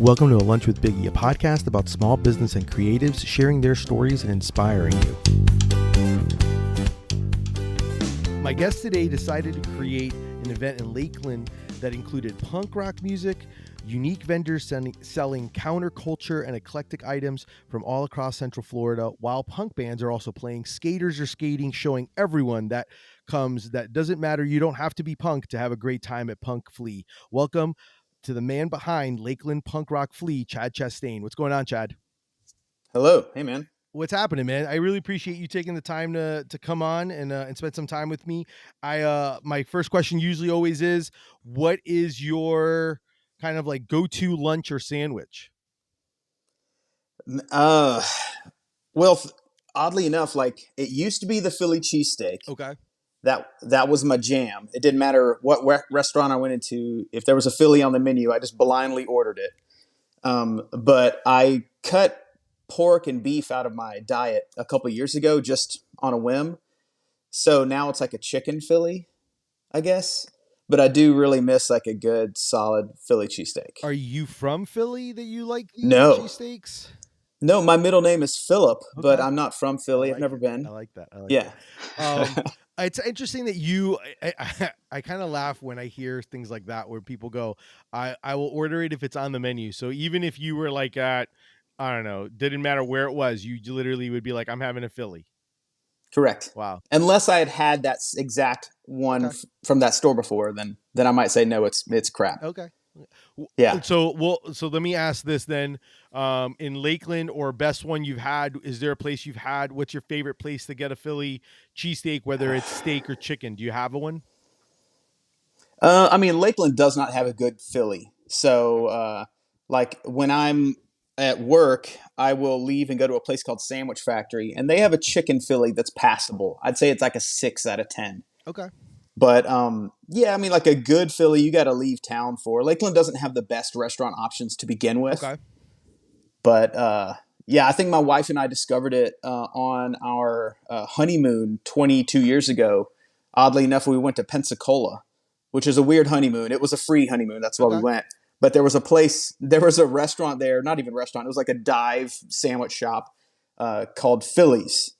Welcome to A Lunch with Biggie, a podcast about small business and creatives sharing their stories and inspiring you. My guest today decided to create an event in Lakeland that included punk rock music, unique vendors selling counterculture and eclectic items from all across Central Florida, while punk bands are also playing. Skaters are skating, showing everyone that comes that doesn't matter. You don't have to be punk to have a great time at Punk Flea. Welcome to the man behind Lakeland Punk Rock Flea, Chastain. What's going on, Chad? Hello. Hey, man. What's happening, man? I really appreciate you taking the time to come on and spend some time with me. My first question usually always is, what is your kind of like go-to lunch or sandwich? Well, oddly enough, like it used to be the Philly cheesesteak. Okay. That was my jam. It didn't matter what restaurant I went into. If there was a Philly on the menu, I just blindly ordered it. But I cut pork and beef out of my diet a couple years ago, just on a whim. So now it's like a chicken Philly, I guess. But I do really miss like a good, solid Philly cheesesteak. Are you from Philly that you like these No. cheesesteaks? No, my middle name is Philip, Okay. but I'm not from Philly. Like I've never been. I like that. Yeah. It's interesting that I kind of laugh when I hear things like that, where people go, I will order it if it's on the menu. So even if you were like at, I don't know, didn't matter where it was, you literally would be like, I'm having a Philly. Correct. Wow. Unless I had that exact one from that store before, then I might say no, it's crap. Okay. Yeah. So let me ask this then. In Lakeland, or best one you've had, is there a place you've had? What's your favorite place to get a Philly cheesesteak, whether it's steak or chicken? Do you have a one? I mean, Lakeland does not have a good Philly. So, like when I'm at work, I will leave and go to a place called Sandwich Factory, and they have a chicken Philly that's passable. I'd say it's like a 6 out of 10. Okay. But yeah, I mean, like a good Philly, you got to leave town for. Lakeland doesn't have the best restaurant options to begin with. Okay. But yeah, I think my wife and I discovered it on our honeymoon 22 years ago. Oddly enough, we went to Pensacola, which is a weird honeymoon. It was a free honeymoon. That's why we went. But there was a restaurant there, not even a restaurant. It was like a dive sandwich shop called Philly's.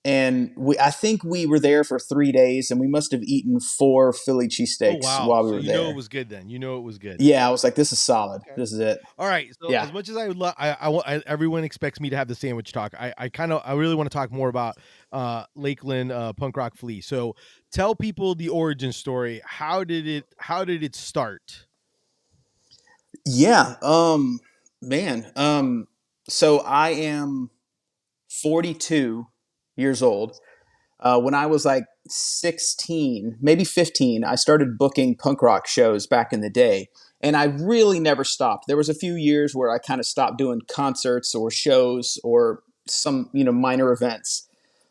And I think we were there for 3 days, and we must have eaten 4 Philly cheesesteaks while we were there. You know it was good then. You know it was good. Yeah, I was like, this is solid. Okay. This is it. All right. So as much as I would love, everyone expects me to have the sandwich talk. I really want to talk more about Lakeland Punk Rock Flea. So tell people the origin story. How did it start? Yeah. Man. So I am 42 years old. When I was like 16, maybe 15, I started booking punk rock shows back in the day. And I really never stopped. There was a few years where I kind of stopped doing concerts or shows or some, minor events.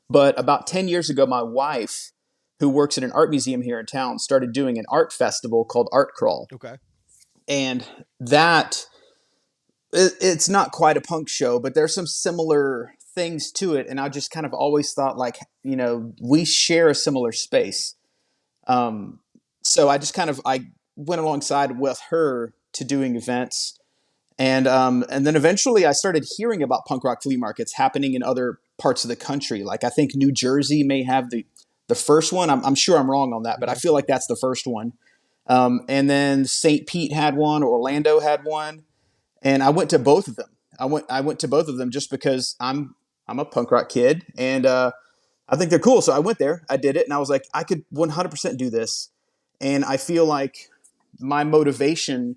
But about 10 years ago, my wife, who works at an art museum here in town, started doing an art festival called Art Crawl. Okay. And it's not quite a punk show, but there's some similar things to it. And I just kind of always thought like, we share a similar space. So I just I went alongside with her to doing events. And then eventually I started hearing about punk rock flea markets happening in other parts of the country. Like I think New Jersey may have the first one. I'm sure I'm wrong on that, but I feel like that's the first one. And then St. Pete had one, Orlando had one. And I went to both of them. I went to both of them just because I'm a punk rock kid, and I think they're cool. So I went there, I did it, and I was like, I could 100% do this. And I feel like my motivation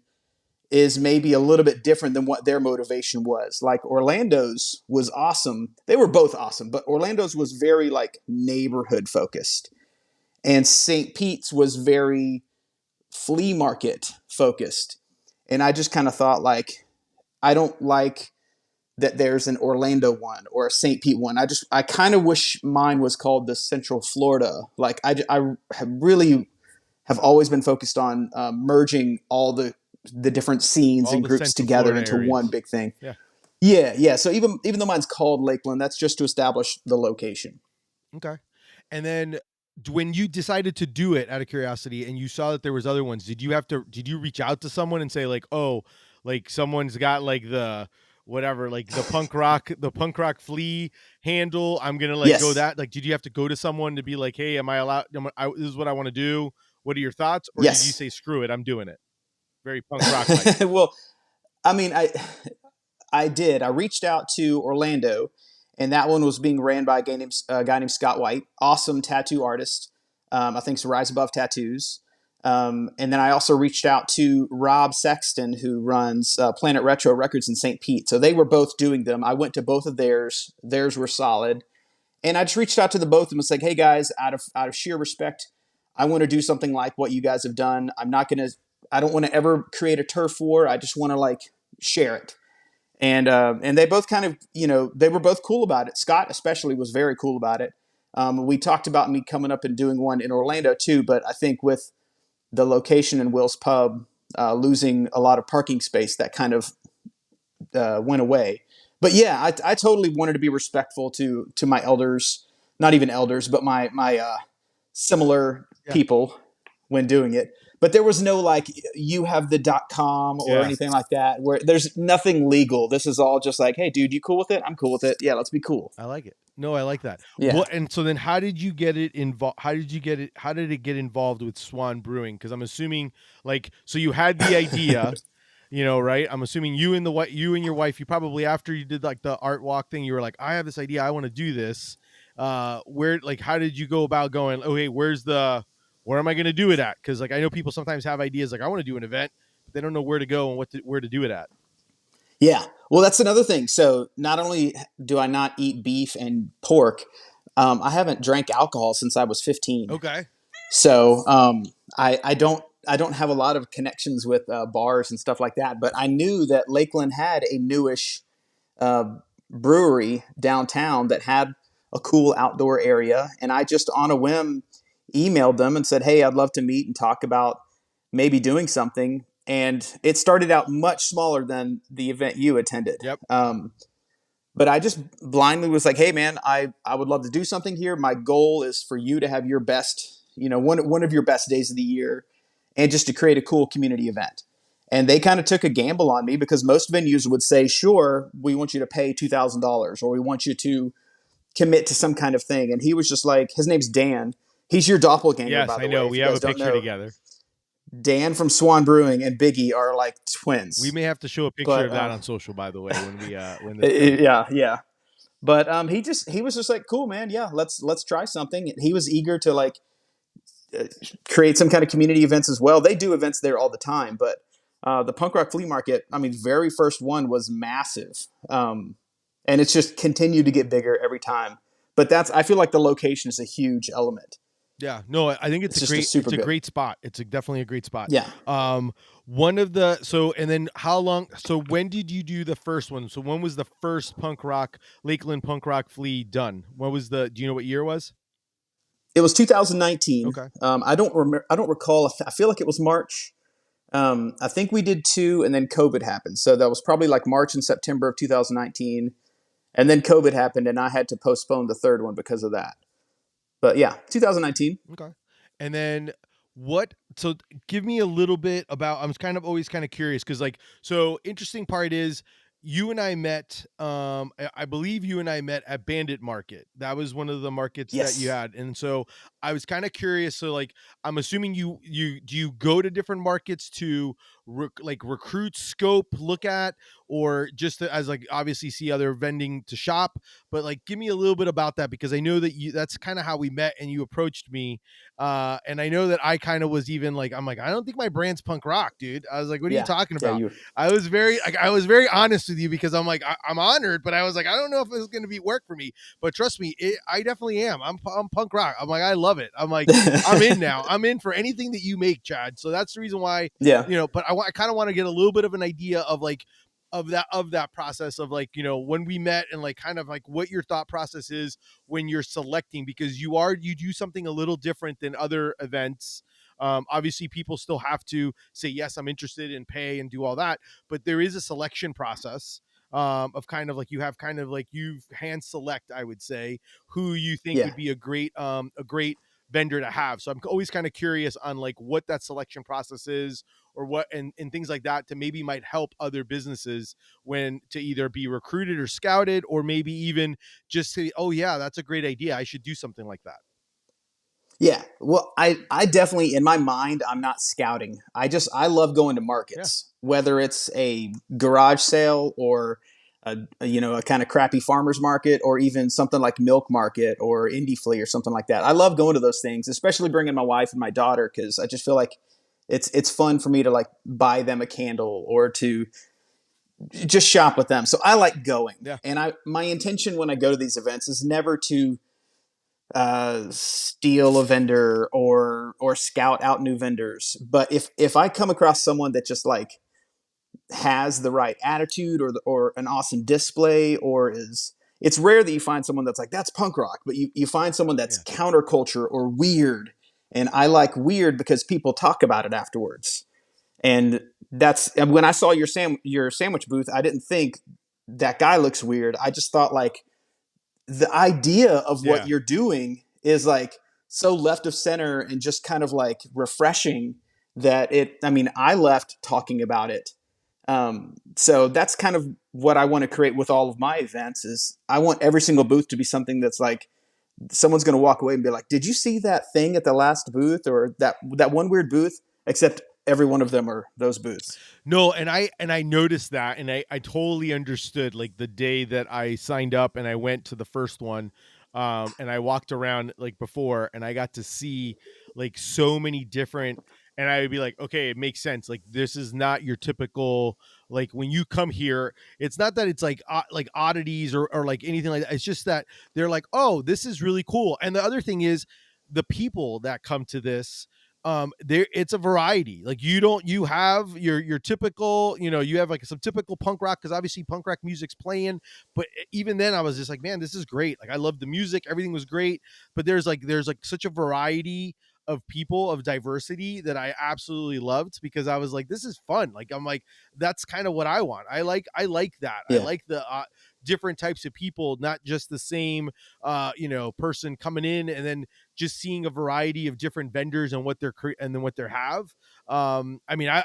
is maybe a little bit different than what their motivation was. Like Orlando's was awesome. They were both awesome, but Orlando's was very like neighborhood focused. And St. Pete's was very flea market focused. And I just kind of thought like, I don't like that there's an Orlando one or a St. Pete one. I kind of wish mine was called the Central Florida. Like I really have always been focused on merging all the different scenes and groups together into areas. One big thing. Yeah. So even though mine's called Lakeland, that's just to establish the location. Okay. And then when you decided to do it out of curiosity and you saw that there was other ones, did you reach out to someone and say like, oh, like someone's got like the whatever, like the punk rock flea handle. I'm gonna like go Yes. that. Like, did you have to go to someone to be like, hey, am I allowed? This is what I want to do. What are your thoughts? Or did you Yes. say, screw it, I'm doing it? Very punk rock like. Well, I mean, I did. I reached out to Orlando, and that one was being ran by a guy named Scott White, awesome tattoo artist. I think it's Rise Above Tattoos. And then I also reached out to Rob Sexton, who runs Planet Retro Records in St. Pete. So they were both doing them. I went to both of theirs. Theirs were solid, and I just reached out to the both of them and was like, "Hey guys, out of sheer respect, I want to do something like what you guys have done. I'm not gonna. I don't want to ever create a turf war. I just want to like share it." And they both kind of, they were both cool about it. Scott especially was very cool about it. We talked about me coming up and doing one in Orlando too, but I think with the location in Will's Pub losing a lot of parking space, that kind of went away. But yeah, I totally wanted to be respectful to my elders, not even elders, but my similar Yeah. people when doing it. But there was no like you have the .com or Yeah. anything like that where there's nothing legal. This is all just like, hey, dude, you cool with it? I'm cool with it. Yeah, let's be cool. I like it. No, I like that. Yeah. What and so then how did you get it involved? How did you get it? How did it get involved with Swan Brewing? Because I'm assuming like so you had the idea, right? I'm assuming you and your wife, you probably after you did like the art walk thing, you were like, I have this idea, I want to do this. Where like how did you go about going, oh hey, where am I gonna do it at? Because like I know people sometimes have ideas like I want to do an event, but they don't know where to go and where to do it at. Yeah. Well, that's another thing. So not only do I not eat beef and pork, I haven't drank alcohol since I was 15. Okay. So I don't have a lot of connections with bars and stuff like that. But I knew that Lakeland had a newish uh, brewery downtown that had a cool outdoor area, and I just on a whim emailed them and said, "Hey, I'd love to meet and talk about maybe doing something." And it started out much smaller than the event you attended. Yep. But I just blindly was like, "Hey, man, I would love to do something here. My goal is for you to have your best, one of your best days of the year, and just to create a cool community event." And they kind of took a gamble on me because most venues would say, "Sure, we want you to pay $2,000 or we want you to commit to some kind of thing." And he was just like, his name's Dan. He's your doppelganger, Yes, by I the way. know. If We you have guys a don't picture know, together. Dan from Swan Brewing and Biggie are like We twins. may have to show a picture But of that on social, by the way, when this goes. yeah, yeah. But he was just like, cool, man. Yeah, let's try something. He was eager to like create some kind of community events as well. They do events there all the time, but the punk rock flea market, I mean, very first one was massive, and it's just continued to get bigger every time. But I feel like the location is a huge element. Yeah, no, I think It's just a super it's a good. great spot. It's definitely a great spot. Yeah. One of the so and then how long? So when did you do the first one? So when was the first Lakeland Punk Rock Flea done? What was the? Do you know what year it was? It was 2019. Okay. I don't remember. I don't recall. I feel like it was March. I think we did two, and then COVID happened. So that was probably like March and September of 2019, and then COVID happened, and I had to postpone the third one because of that. But yeah, 2019. Okay. And then what so give me a little bit about I'm kind of always kind of curious because like so interesting part is you and I met I believe you and I met at Bandit Market. That was one of the markets that you Yes. had. And so I was kind of curious. So like I'm assuming you do you go to different markets to like recruit, scope, look at, or just as like obviously see other vending to shop, but like give me a little bit about that because I know that that's kind of how we met and you approached me. And I know that I kind of was even like, I'm like, I don't think my brand's punk rock, dude. I was like, what are you Yeah. talking Yeah. about? I was very honest with you because I'm like, I'm honored, but I was like, I don't know if it's going to be work for me, but trust me, I definitely am. I'm punk rock. I'm like, I love it. I'm like, I'm in now. I'm in for anything that you make, Chad. So that's the reason why, Yeah. but I kind of want to get a little bit of an idea of like, of that process of like when we met and like kind of like what your thought process is when you're selecting because you do something a little different than other events. Obviously people still have to say yes, I'm interested and pay and do all that, but there is a selection process of kind of like you have kind of like you hand select, I would say, who you think Yeah. would be a great vendor to have. So I'm always kind of curious on like what that selection process is, or what, and things like that, to maybe might help other businesses when to either be recruited or scouted, or maybe even just say, oh yeah, that's a great idea, I should do something like that. Yeah. Well, I definitely, in my mind, I'm not scouting. I love going to Yeah. markets, whether it's a garage sale or a kind of crappy farmer's market, or even something like Milk Market or Indie Flea or something like that. I love going to those things, especially bringing my wife and my daughter, because I just feel like it's fun for me to like buy them a candle or to just shop with them. So I like going. Yeah. And my intention when I go to these events is never to steal a vendor or scout out new vendors. But if I come across someone that just like has the right attitude, or an awesome display, or is, it's rare that you find someone that's like, that's punk rock, but you find someone that's Yeah. counterculture or weird. And I like weird because people talk about it afterwards. And that's, and when I saw your sandwich booth, I didn't think that guy looks weird. I just thought like the idea of what Yeah. you're doing is like so left of center and just kind of like refreshing that I mean, I left talking about it. So that's kind of what I want to create with all of my events is I want every single booth to be something that's like, someone's going to walk away and be like, did you see that thing at the last booth, or that one weird booth? Except every one of them are those booths. No, and I noticed that, and I totally understood, like the day that I signed up and I went to the first one, and I walked around like before, and I got to see like so many different, and I would be like, okay, it makes sense. Like this is not your typical, like when you come here, it's not that it's like oddities, or like anything like that. It's just that they're like, oh, this is really cool. And the other thing is the people that come to this, there, it's a variety. Like you have your typical, you have like some typical punk rock, because obviously punk rock music's playing, but even then I was just like, man, this is great. Like I love the music, everything was great, but there's like such a variety of people, of diversity, that I absolutely loved, because I was like, this is fun. Like I'm like, that's kind of what I want. I like that. I Yeah. like the different types of people, not just the same person coming in, and then just seeing a variety of different vendors and what and then what they have. I mean, I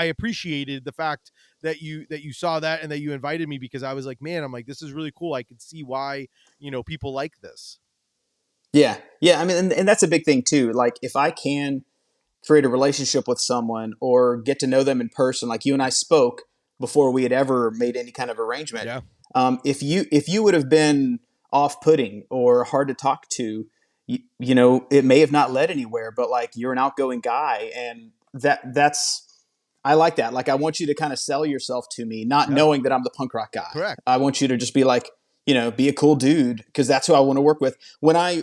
appreciated the fact that you saw that, and that you invited me, because I was like, man, I'm like, this is really cool. I could see why people like this. Yeah. Yeah. I mean, and that's a big thing too. Like if I can create a relationship with someone or get to know them in person, like you and I spoke before we had ever made any kind of arrangement. Yeah. If you would have been off-putting or hard to talk to, it may have not led anywhere. But like you're an outgoing guy, and that's I like that. Like I want you to kind of sell yourself to me, not Yeah. knowing that I'm the punk rock guy. Correct. I want you to just be like, be a cool dude, because that's who I want to work with. When I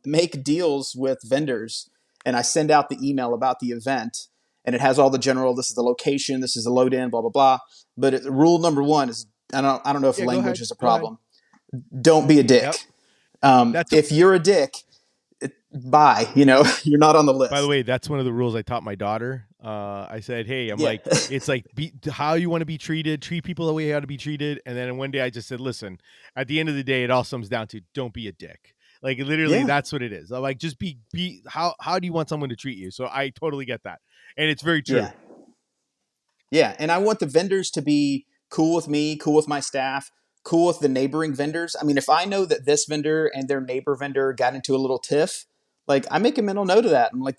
make deals with vendors and I send out the email about the event, and it has all the general, this is the location, this is the load in, blah blah blah. But rule number one is, I don't know if Yeah. Go language ahead. is a Go ahead. problem. Don't be a Yep. dick. That's a If you're a dick, bye. You're not on the By the list. way, that's one of the rules I taught my daughter. I said, hey, I'm Yeah, like, it's like how you want to be treated, treat people the way you ought to be treated. And then one day I just said, listen, at the end of the day, it all comes down to don't be a dick. Like literally, yeah, that's what it is. I'm like, just be how do you want someone to treat you? So I totally get that. And it's very true. yeah. Yeah, and I want the vendors to be cool with me, cool with my staff, cool with the neighboring vendors. I mean, if I know that this vendor and their neighbor vendor got into a little tiff, like I make a mental note of that. I'm like,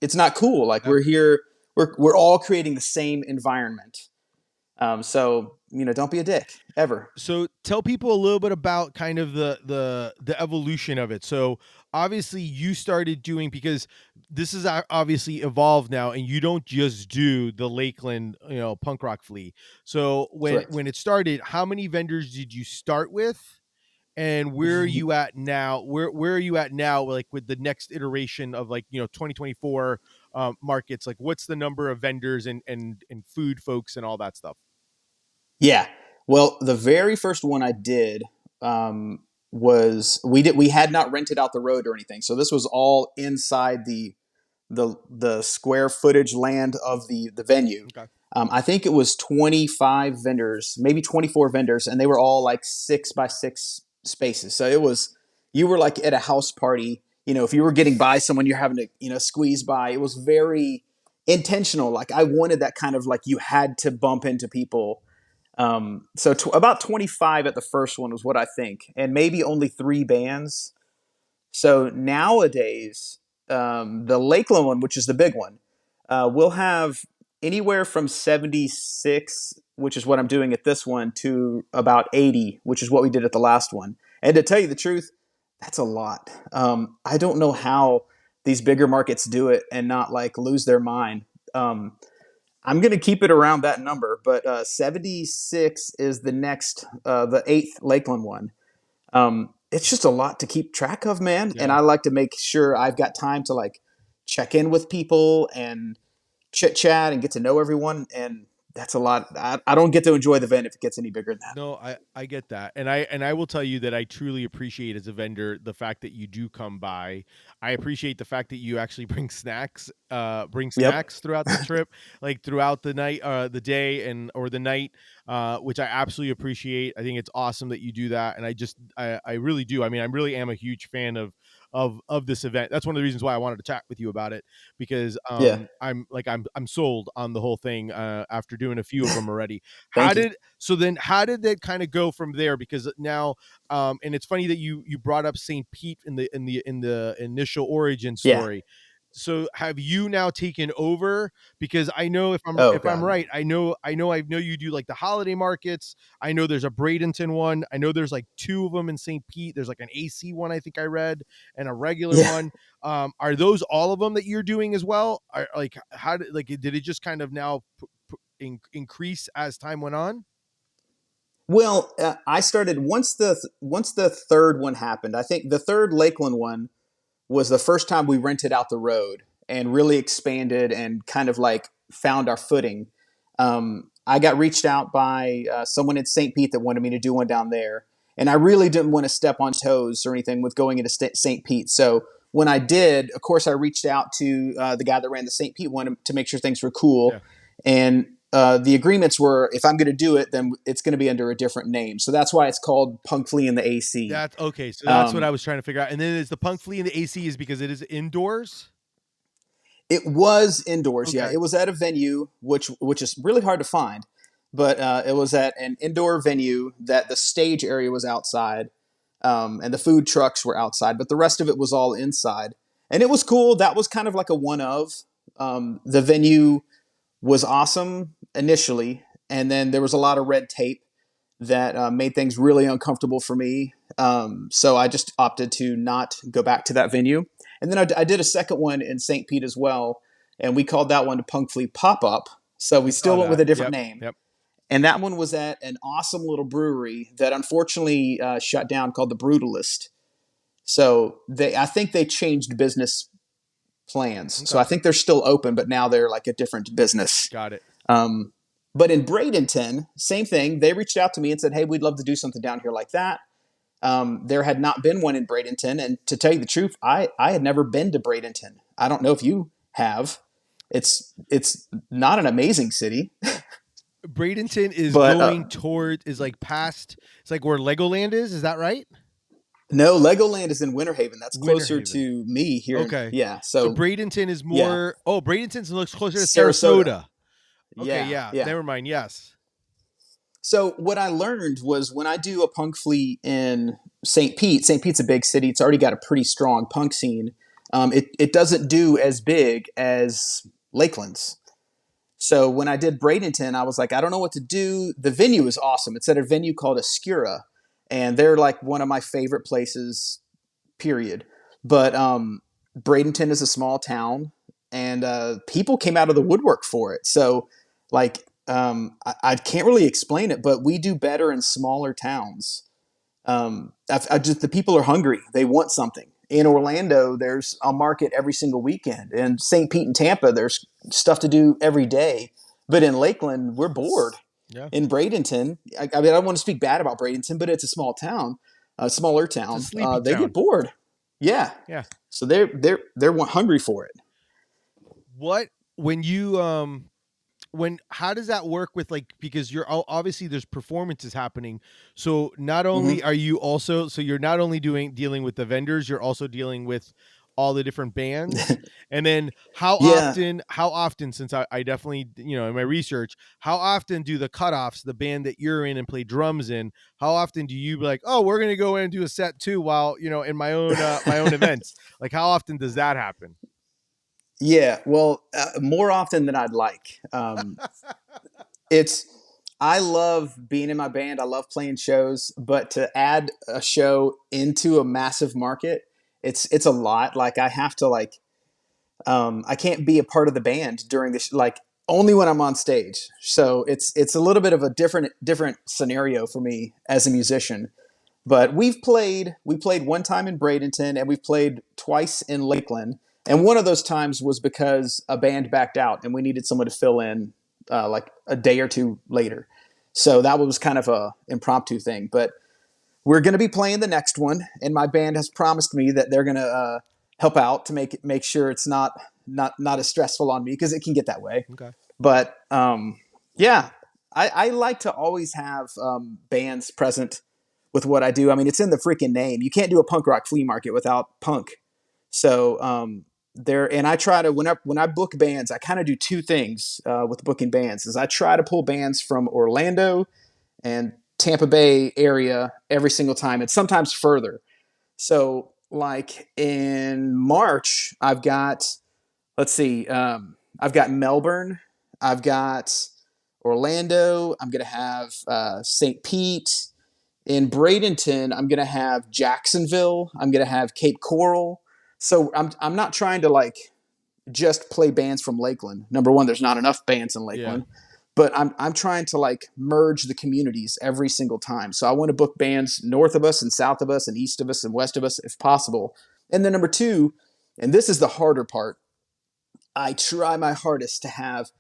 it's not cool. Like Yep. we're here, we're all creating the same environment. So don't be a dick ever. So tell people a little bit about kind of the evolution of it. So obviously you started doing, because this is obviously evolved now, and you don't just do the Lakeland punk rock flea. So Correct. when it started, how many vendors did you start with, and where are you at now? Where are you at now, like with the next iteration of like 2024 markets? Like what's the number of vendors and food folks and all that stuff? Yeah. Well, the very first one I did was we had not rented out the road or anything, so this was all inside the square footage land of the venue. Okay. I think it was 25 vendors, maybe 24 vendors, and they were all like 6 by 6 spaces. So it was, you were like at a house party. if you were getting by someone, you're having to, squeeze by. It was very intentional. Like I wanted that kind of like you had to bump into people. So about 25 at the first one was what I think, and maybe only 3 bands. So nowadays, the Lakeland one, which is the big one, we'll have anywhere from 76, which is what I'm doing at this one, to about 80, which is what we did at the last one. And to tell you the truth, that's a lot. I don't know how these bigger markets do it and not like lose their mind. I'm going to keep it around that number, but 76 is the eighth Lakeland one. It's just a lot to keep track of, man. And Yeah. I like to make sure I've got time to like check in with people and chit chat and get to know everyone. And that's a lot. I don't get to enjoy the event if it gets any bigger than that. No, I get that. And I will tell you that I truly appreciate as a vendor the fact that you do come by. I appreciate the fact that you actually bring Yep. snacks throughout the trip, like throughout the night, the day and or the night, which I absolutely appreciate. I think it's awesome that you do that. And I really do. I mean, I really am a huge fan of this event. That's one of the reasons why I wanted to chat with you about it, because Yeah. I'm sold on the whole thing after doing a few of them already. Thank you. How did that kind of go from there? Because now, and it's funny that you brought up St. Pete in the initial origin Yeah. story. So have you now taken over? Because I know Oh if I'm God, no. right, I know you do like the holiday markets. I know there's a Bradenton one. I know there's like two of them in St. Pete. There's like an AC one I think I read, and a regular Yeah. one. Are those all of them that you're doing as well? Are like did it just kind of now increase as time went on? Well, I started once the third one happened. I think the third Lakeland one was the first time we rented out the road and really expanded and kind of like found our footing. I got reached out by someone in St. Pete that wanted me to do one down there. And I really didn't want to step on toes or anything with going into St. Pete. So when I did, of course, I reached out to the guy that ran the St. Pete one to make sure things were cool. Yeah. And the agreements were if I'm going to do it, then it's going to be under a different name. So that's why it's called Punk Flea in the AC. That's okay. So that's what I Um, was trying to figure out. And then is the Punk Flea in the AC is because it is indoors? It was indoors, yeah. Okay. It was at a venue, which is really hard to find, but it was at an indoor venue that the stage area was outside, and the food trucks were outside, but the rest of it was all inside, and it was cool. That was kind of like a one of. The venue was awesome initially, and then there was a lot of red tape that made things really uncomfortable for me. So I just opted to not go back to that venue. And then I did a second one in St. Pete as well, and we called that one the Punk Flea Pop Up. So we I saw still went with that. a different Yep. name. Yep. And that one was at an awesome little brewery that unfortunately shut down called the Brutalist. So I think they changed business plans. So I Okay. think they're still open, but now they're like a different business. Got it. Um, but in Bradenton, same thing. They reached out to me and said, "Hey, we'd love to do something down here like that." There had not been one in Bradenton, and to tell you the truth, I had never been to Bradenton. I don't know if you have. It's not an amazing city, Bradenton is but going toward is like past it's like where Legoland is that right? no, Legoland is in Winter Haven. That's Winter closer Haven. to me here. Okay. Yeah, So so Bradenton is yeah, more Bradenton looks closer to Sarasota. Sarasota. Okay, Yeah, yeah. yeah. Never mind. Yes. So what I learned was when I do a punk fleet in St. Pete. St. Pete's a big city. It's already got a pretty strong punk scene. It doesn't do as big as Lakeland's. So when I did Bradenton, I was like, I don't know what to do. The venue is awesome. It's at a venue called Escura, and they're like one of my favorite places. Period. But Bradenton is a small town, and people came out of the woodwork for it. So like I can't really explain it, but we do better in smaller towns. I just the people are hungry. They want something. In Orlando, there's a market every single weekend. In St. Pete and Tampa, there's stuff to do every day. But in Lakeland, we're bored. Yeah. In Bradenton, I mean, I don't want to speak bad about Bradenton, but it's a small town, a smaller It's a town. sleepy They get town. bored. Yeah, Yeah. so they're hungry for it. What when you when how does that work with like because you're obviously there's performances happening, so not Hmm. only are you also so you're not only doing dealing with the vendors, you're also dealing with all the different bands? And then Yeah. how often, since I definitely, in my research, how often do the cutoffs, the band that you're in and play drums in, how often do you be like, oh, we're going to go in and do a set too while, in my own events? Like, how often does that happen? Yeah. Well, more often than I'd like. It's I love being in my band. I love playing shows, but to add a show into a massive market, it's a lot. Like I have to like I can't be a part of the band during this like only when I'm on stage. So it's a little bit of a different scenario for me as a musician. But we played one time in Bradenton and we've played twice in Lakeland. And one of those times was because a band backed out and we needed someone to fill in like a day or two later. So that was kind of a impromptu thing. But we're going to be playing the next one, and my band has promised me that they're going to help out to make sure it's not as stressful on me because it can get that way. Okay. But yeah, I like to always have bands present with what I do. I mean, it's in the freaking name. You can't do a punk rock flea market without punk. So there, and I try to when I book bands, I kind of do two things with booking bands. Is I try to pull bands from Orlando and Tampa Bay area every single time, and sometimes further. So like in March, let's see, I've got Melbourne, I've got Orlando. I'm gonna have St. Pete. In Bradenton, I'm gonna have Jacksonville. I'm gonna have Cape Coral. So I'm not trying to like just play bands from Lakeland. Number one, there's not enough bands in Yeah. Lakeland, but I'm trying to like merge the communities every single time. So I want to book bands north of us and south of us and east of us and west of us if possible. And then number two, and this is the harder part, I try my hardest to have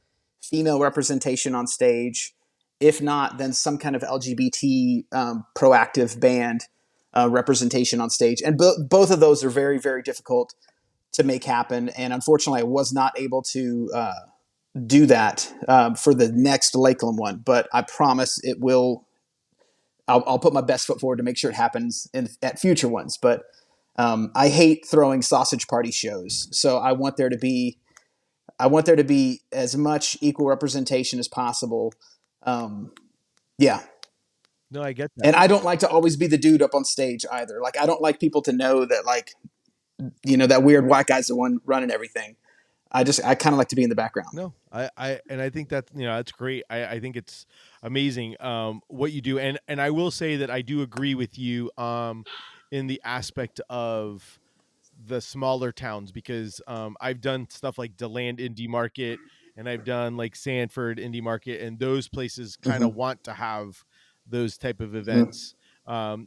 female representation on stage. If not, then some kind of LGBT proactive band representation on stage. And both of those are very, very difficult to make happen. And unfortunately, I was not able to do that for the next Lakeland one. But I promise it will. I'll put my best foot forward to make sure it happens at future ones. But I hate throwing sausage party shows, so I want there to be as much equal representation as possible. Yeah. No, I get that. And I don't like to always be the dude up on stage either. Like I don't like people to know that like that weird white guy's the one running everything. I kind of like to be in the background. No, and I think that, that's great. I think it's amazing what you do, and I will say that I do agree with you in the aspect of the smaller towns, because I've done stuff like DeLand Indie Market, and I've done like Sanford Indie Market, and those places kind Mm-hmm. of want to have those type of Mm-hmm. events.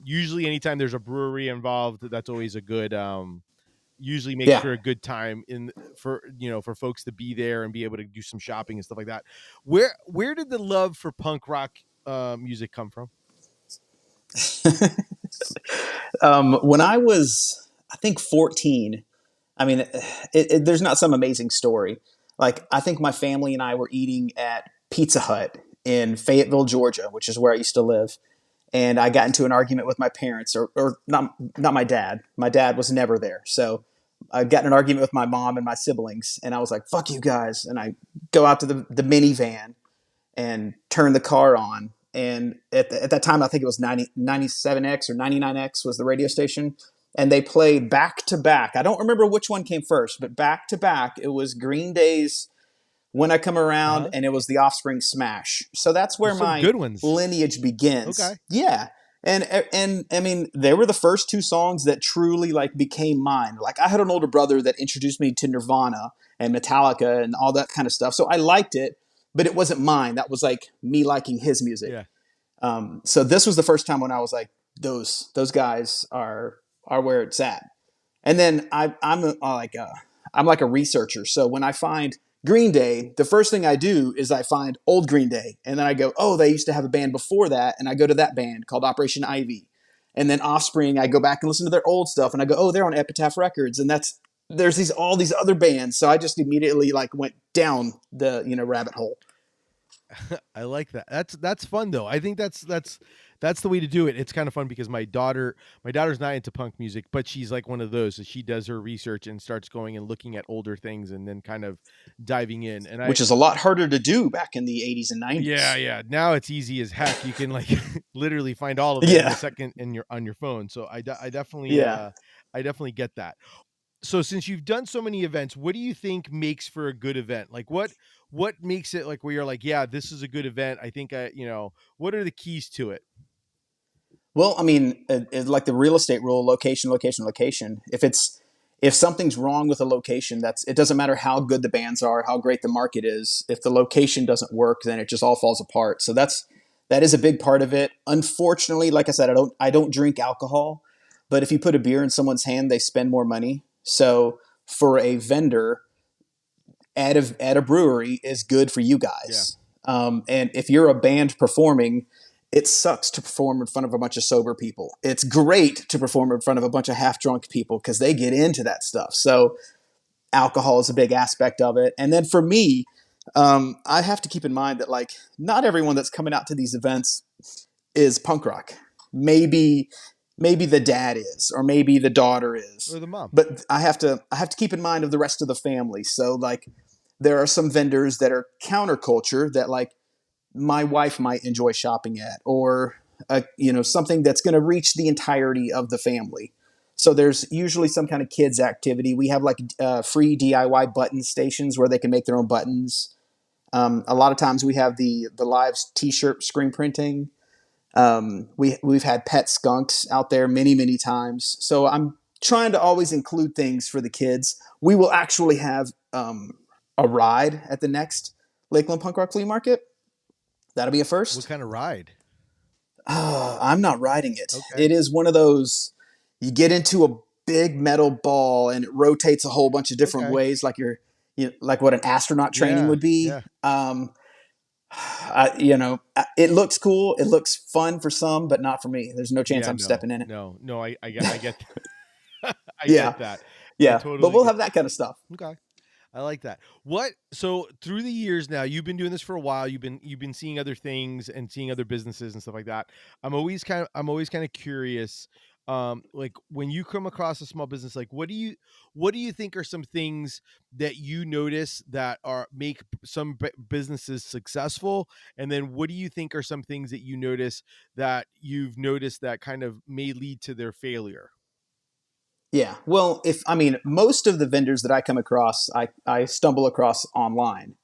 Usually anytime there's a brewery involved, that's always a good usually makes Yeah. for a good time for folks to be there and be able to do some shopping and stuff like that. Where did the love for punk rock music come from? When I was, I think 14, I mean, there's not some amazing story. Like, I think my family and I were eating at Pizza Hut in Fayetteville, Georgia, which is where I used to live. And I got into an argument with my parents, or not my dad. My dad was never there. So I got in an argument with my mom and my siblings. And I was like, fuck you guys. And I go out to the minivan and turn the car on. And at that time, I think it was 97X or 99X was the radio station. And they played back to back. I don't remember which one came first, but back to back, it was Green Day's When I Come Around Uh-huh. and it was the Offspring Smash. So that's where There's some my good ones. lineage begins. Okay. Yeah. And I mean, they were the first two songs that truly like became mine. Like I had an older brother that introduced me to Nirvana and Metallica and all that kind of stuff. So I liked it, but it wasn't mine. That was like me liking his music. Yeah. So this was the first time when I was like, those guys are where it's at. And then I'm like a researcher. So when I find Green Day, the first thing I do is I find old Green Day, and then I go, oh, they used to have a band before that, and I go to that band called Operation Ivy. And then Offspring, I go back and listen to their old stuff, and I go, oh, they're on Epitaph Records, and there's all these other bands. So I just immediately like went down the rabbit hole. I like that. That's fun though. I think That's the way to do it. It's kind of fun because my daughter's not into punk music, but she's like one of those. So she does her research and starts going and looking at older things and then kind of diving in. And I, which is a lot harder to do back in the 80s and yeah, 90s. yeah. Now it's easy as heck. You can like literally find all of it in a Yeah. second in your on your phone. So Yeah. I definitely get that. So since you've done so many events, what do you think makes for a good event? Like what makes it like where you're like, yeah, this is a good event. I think what are the keys to it? Well, I mean, like the real estate rule, location, location, location. If something's wrong with a location, it doesn't matter how good the bands are, how great the market is. If the location doesn't work, then it just all falls apart. So that is a big part of it. Unfortunately, like I said, I don't drink alcohol, but if you put a beer in someone's hand, they spend more money. So for a vendor, at a brewery is good for you Yeah. guys. And if you're a band performing, it sucks to perform in front of a bunch of sober people. It's great to perform in front of a bunch of half drunk people because they get into that stuff. So alcohol is a big aspect of it. And then for me, I have to keep in mind that like not everyone that's coming out to these events is punk rock. Maybe the dad is, or maybe the daughter is, Or the mom. but I have to keep in mind of the rest of the family. So like there are some vendors that are counterculture that like my wife might enjoy shopping at, or something that's going to reach the entirety of the family. So there's usually some kind of kids activity. We have like free DIY button stations where they can make their own buttons. A lot of times we have the live T-shirt screen printing. We've had pet skunks out there many times. So I'm trying to always include things for the kids. We will actually have a ride at the next Lakeland Punk Rock Flea Market. That'll be a What first. kind of ride? I'm not riding it. Okay. It is one of those, you get into a big metal ball and it rotates a whole bunch of different Okay. ways, like like what an astronaut training Yeah. would be. Yeah. It looks cool. It looks fun for some, but not for me. There's no chance Yeah, I'm no. stepping in it. No. No, I get I Yeah, get that. I yeah. But totally we'll get. have that kind of stuff. Okay. I like that. What so through the years now, you've been doing this for a while. You've been seeing other things and seeing other businesses and stuff like that. I'm always kind of curious. Like when you come across a small business, like what do you think are some things that you notice that are make some businesses successful, and then what do you think are some things that you notice that you've noticed that kind of may lead to their failure? Yeah. Well, if I mean most of the vendors that I come across, I stumble across online.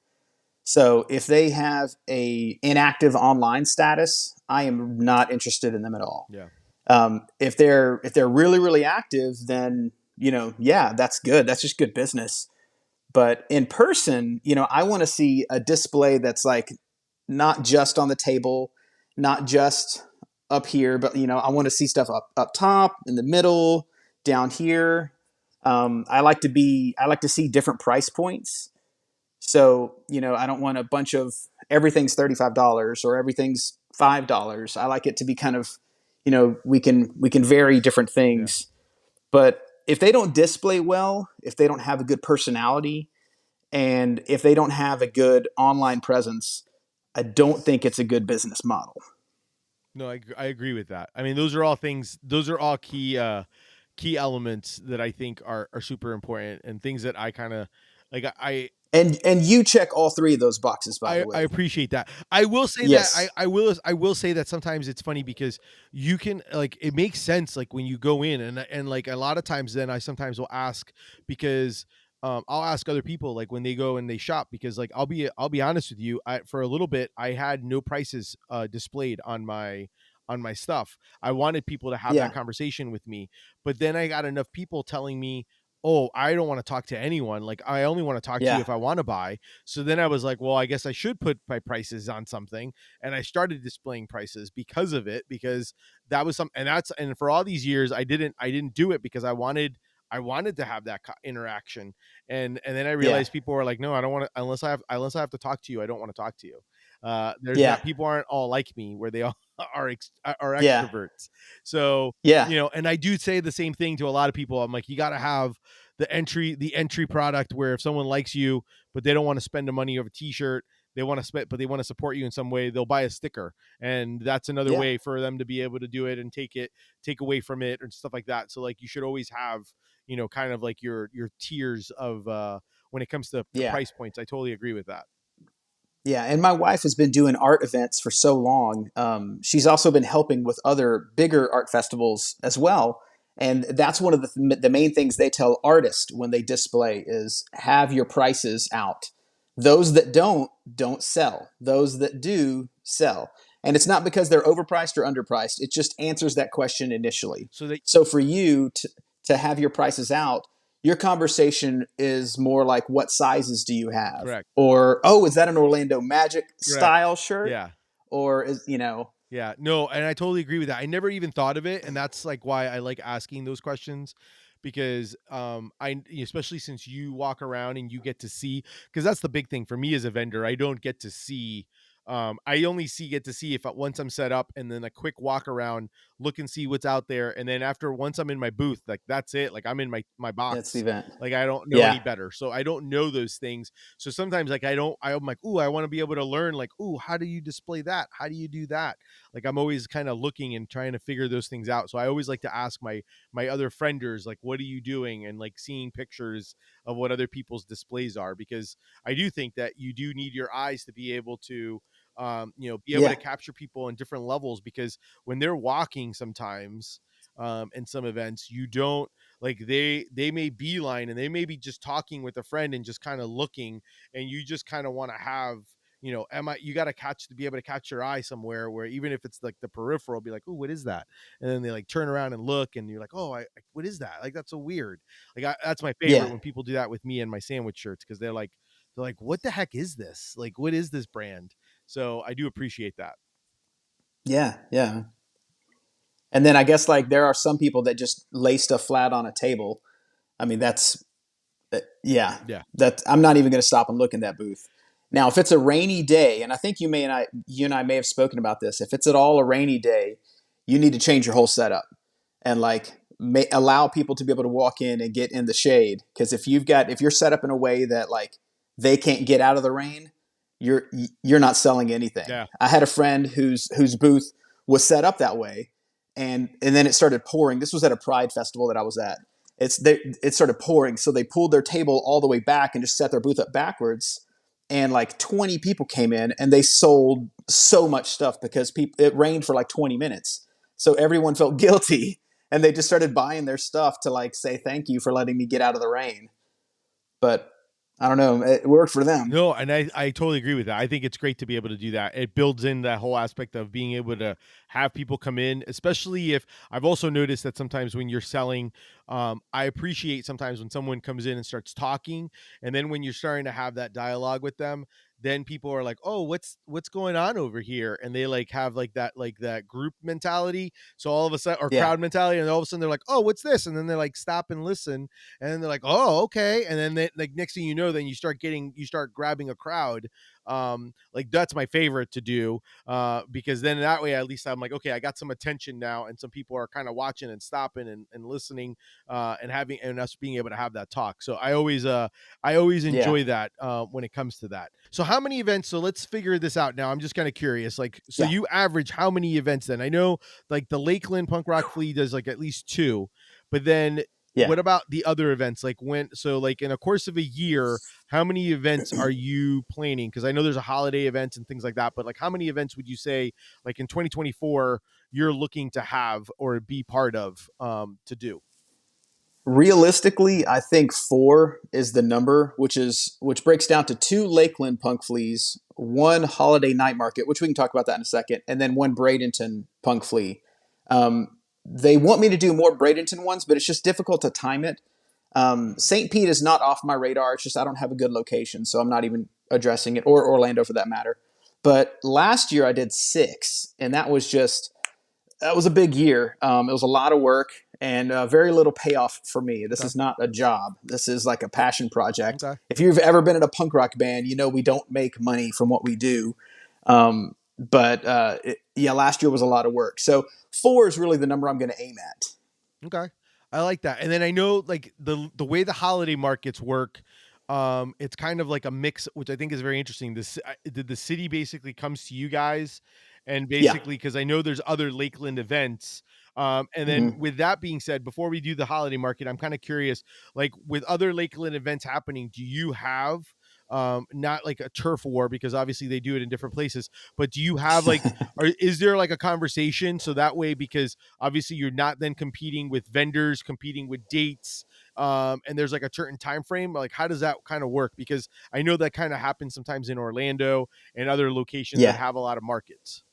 So if they have a inactive online status, I am not interested in them at all. Yeah. If they're really active, then yeah, that's good. That's just good business. But in person, I want to see a display that's like not just on the table, not just up here, but I want to see stuff up top, in the middle, down here. I like to see different price points. So I don't want a bunch of everything's $35 or everything's $5. I like it to be kind of we can vary different Yeah. things. But if they don't display well, if they don't have a good personality, and if they don't have a good online presence, I don't think it's a good business model. No, I agree with that. I mean, those are all things. Those are all key elements that I think are super important and things that I kind of like. And you check all three of those boxes, by the I way. appreciate that. I will say that I, Yes. I will I will say that sometimes it's funny because you can like it makes sense like when you go in and like a lot of times then I sometimes will ask because I'll ask other people like when they go and they shop because like I'll be honest with you for a little bit I had no prices displayed on my stuff. I wanted people to have that Yeah. conversation with me, but then I got enough people telling me, "Oh, I don't want to talk to anyone. Like I only want to talk to you Yeah. if I want to buy." So then I was like, well, I guess I should put my prices on something. And I started displaying prices because of it, because that was and for all these years, I didn't do it because I wanted to have that interaction. And then I Yeah. realized people were like, no, I don't want to, unless I have to talk to you. I don't want to talk to you. There's Yeah. not, people aren't all like me where they all are Yeah. extroverts. So, Yeah. and I do say the same thing to a lot of people. I'm like, you got to have the entry product where if someone likes you, but they don't want to spend the money of a t-shirt, they want to spend, but they want to support you in some way, they'll buy a sticker, and that's another Yeah. way for them to be able to do it and take away from it and stuff like that. So like you should always have, kind of like your tiers of when it comes to Yeah. price points. I totally agree with that. Yeah, and my wife has been doing art events for so long. She's also been helping with other bigger art festivals as well. And that's one of the main things they tell artists when they display is have your prices out. Those that don't sell. Those that do sell. And it's not because they're overpriced or underpriced. It just answers that question initially. So that So for you to have your prices out, your conversation is more like, what sizes do you have? correct, Or, oh, is that an Orlando Magic correct, style shirt? yeah. Or is. Yeah, no, and I totally agree with that. I never even thought of it, and that's like why I like asking those questions, because especially since you walk around and you get to see, because that's the big thing for me as a vendor. I don't get to see. I only get to see if once I'm set up, and then a quick walk around, look and see what's out there, and then after once I'm in my booth, like that's it. Like I'm in my That's the box. event. Like I don't know any Yeah. better, so I don't know those things. So sometimes like I'm like, ooh, I want to be able to learn. Like, ooh, how do you display that? How do you do that? Like I'm always kind of looking and trying to figure those things out. So I always like to ask my other frienders, like, what are you doing, and like seeing pictures of what other people's displays are, because I do think that you do need your eyes to be able to be able to Yeah. capture people in different levels, because when they're walking sometimes in some events, you don't, like, they may beeline and they may be just talking with a friend and just kind of looking, and you just kind of want to have, you got to catch, to be able to catch your eye somewhere where, even if it's like the peripheral, be like, oh, what is that? And then they like turn around and look, and you're like, oh, what is that? Like, that's so weird. Like that's my favorite, Yeah. when people do that with me and my sandwich shirts, because they're like, what the heck is this? Like, what is this brand? So I do appreciate that. Yeah. Yeah. And then I guess like there are some people that just lay stuff flat on a table. I mean, yeah, Yeah. that I'm not even going to stop and look in that booth. Now, if it's a rainy day, and I think you and I may have spoken about this, if it's at all a rainy day, you need to change your whole setup and like allow people to be able to walk in and get in the shade. Because if you're set up in a way that like they can't get out of the rain, you're not selling anything. Yeah. I had a friend whose booth was set up that way, and then it started pouring. This was at a Pride festival that I was at. It started pouring, so they pulled their table all the way back and just set their booth up backwards. And like 20 people came in, and they sold so much stuff because it rained for like 20 minutes. So everyone felt guilty, and they just started buying their stuff to like say thank you for letting me get out of the rain. But I don't know, it worked for them. No, and I totally agree with that. I think it's great to be able to do that. It builds in that whole aspect of being able to have people come in, especially if I've also noticed that sometimes when you're selling, I appreciate sometimes when someone comes in and starts talking, and then when you're starting to have that dialogue with them, then people are like, "Oh, what's going on over here?" And they like have like that group mentality. So all of a sudden, or Yeah, crowd mentality, and all of a sudden they're like, "Oh, what's this?" And then they like stop and listen, and then they're like, oh, okay, and then like next thing you know, then you start grabbing a crowd. Like that's my favorite to do, because then that way at least I'm like, okay, I got some attention now, and some people are kind of watching and stopping and listening, and us being able to have that talk. So I always yeah, enjoy that when it comes to that. So how many events, so let's figure this out now. I'm just kind of curious, like, so yeah, you average how many events? Then I know like the Lakeland Punk Rock Flea does like at least two, but then yeah. what about the other events? Like like in a course of a year, how many events are you planning? Because I know there's a holiday events and things like that, but like how many events would you say like in 2024 you're looking to have or be part of to do? Realistically, I think four is the number, which breaks down to two Lakeland Punk Fleas, one Holiday Night Market, which we can talk about that in a second, and then one Bradenton Punk Flea. They want me to do more Bradenton ones, but it's just difficult to time it. St. Pete is not off my radar. It's just I don't have a good location, so I'm not even addressing it, or Orlando for that matter. But last year I did six, and that was a big year. It was a lot of work and very little payoff for me. This Okay. is not a job. This is like a passion project. Okay. If you've ever been in a punk rock band, you know we don't make money from what we do. But last year was a lot of work. So four is really the number I'm going to aim at. Okay. I like that. And then I know like the way the holiday markets work, It's kind of like a mix, which I think is very interesting. Did the city basically comes to you guys, and Yeah. basically because I know there's other Lakeland events. And then Hmm. with that being said, before we do the holiday market, I'm kind of curious, like with other Lakeland events happening, do you have not like a turf war because obviously they do it in different places, but do you have like, or is there like a conversation so that way, because obviously you're not then competing with vendors, competing with dates, and there's like a certain time frame, like how does that kind of work? Because I know that kind of happens sometimes in Orlando and other locations that Yeah. have a lot of markets.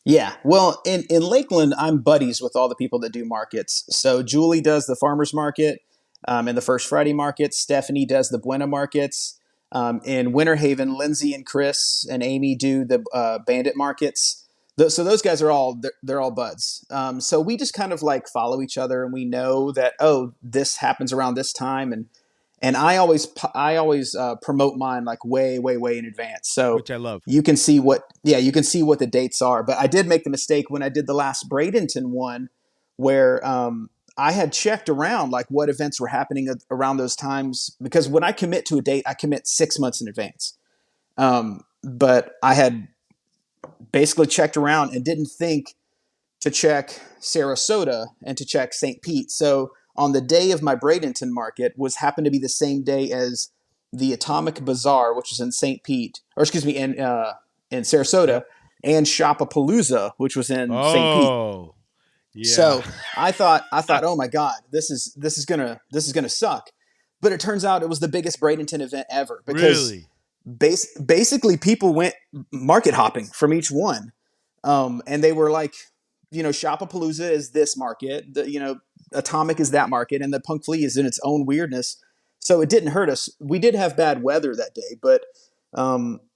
Yeah. Well, in Lakeland, I'm buddies with all the people that do markets. So Julie does the farmers market and the First Friday market. Stephanie does the Buena markets. In Winter Haven, Lindsay and Chris and Amy do the bandit markets. So those guys are all they're all buds. So we just kind of like follow each other, and we know that, oh, this happens around this time, and I always promote mine like way in advance, so Which I love. you can see what the dates are. But I did make the mistake when I did the last Bradenton one, where I had checked around like what events were happening around those times, because when I commit to a date, I commit 6 months in advance. But I had basically checked around and didn't think to check Sarasota and to check St. Pete. So on the day of my Bradenton market was happened to be the same day as the Atomic Bazaar, which was in St. Pete, or excuse me, in Sarasota, Yep. and Shopapalooza, which was in St. Pete. Oh, yeah. So I thought, oh my God, this is gonna suck. But it turns out it was the biggest Bradenton event ever, because Really? basically people went market hopping from each one. And they were like, Shopapalooza is this market, Atomic is that market, and the Punk Flea is in its own weirdness. So it didn't hurt us. We did have bad weather that day, but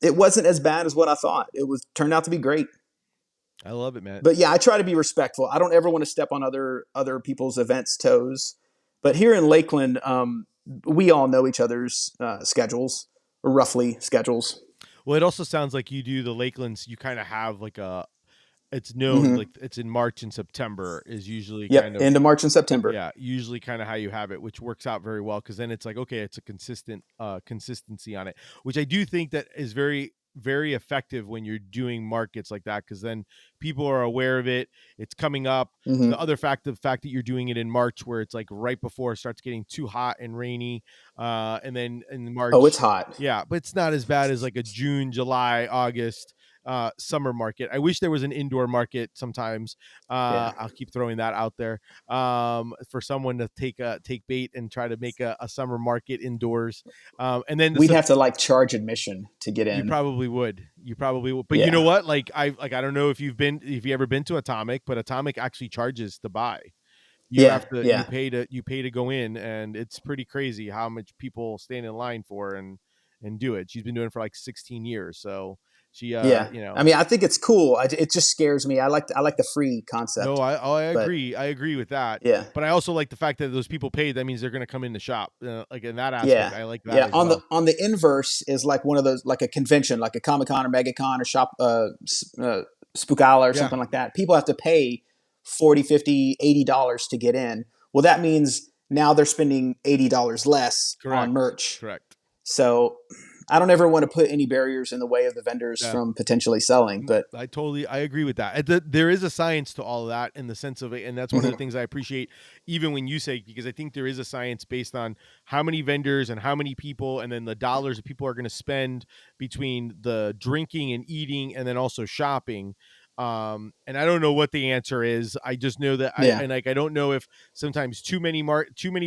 it wasn't as bad as what I thought. It was turned out to be great. I love it, man. But yeah, I try to be respectful. I don't ever want to step on other people's events' toes. But here in Lakeland, we all know each other's schedules, or roughly schedules. Well, it also sounds like you do the Lakelands, you kind of have like a, it's known like Hmm. it's in March and September is usually Yep, kind of, into March and September. yeah, usually kind of how you have it, which works out very well because then it's like, okay, it's a consistent consistency on it, which I do think that is very effective when you're doing markets like that, because then people are aware of it. It's coming up. Hmm. The fact that you're doing it in March, where it's like right before it starts getting too hot and rainy, and then in Oh, it's March, hot. yeah, but it's not as bad as like a June, July, August summer market. I wish there was an indoor market sometimes. Yeah, I'll keep throwing that out there, for someone to take bait and try to make a summer market indoors. And then we'd have to like charge admission to get you in. probably would. You probably would. But you know Yeah, what? I don't know if you ever been to Atomic, but Atomic actually charges to buy. You yeah, have to yeah, you pay to go in, and it's pretty crazy how much people stand in line for and do it. She's been doing it for like 16 years, so she yeah. you I know. mean, I think it's cool. It just scares me. I like the free No, concept, I but agree. I agree with that. yeah, But I also like the fact that those people paid. That means they're going to come in the shop. Like in that aspect, yeah, I like that yeah. as On the well. on the inverse is like one of those, like a convention, like a Comic Con or MegaCon or Spookala or Yeah, something like that. People have to pay 40, 50, $80 to get in. Well, that means now they're spending $80 less on correct, merch. correct. So I don't ever want to put any barriers in the way of the vendors Yeah. from potentially selling. But I agree with that. There is a science to all of that in the sense of it, and that's one of the mhm, things I appreciate, even when you say, because I think there is a science based on how many vendors and how many people, and then the dollars that people are going to spend between the drinking and eating, and then also shopping. And I don't know what the answer is. I just know that yeah, I don't know if sometimes too many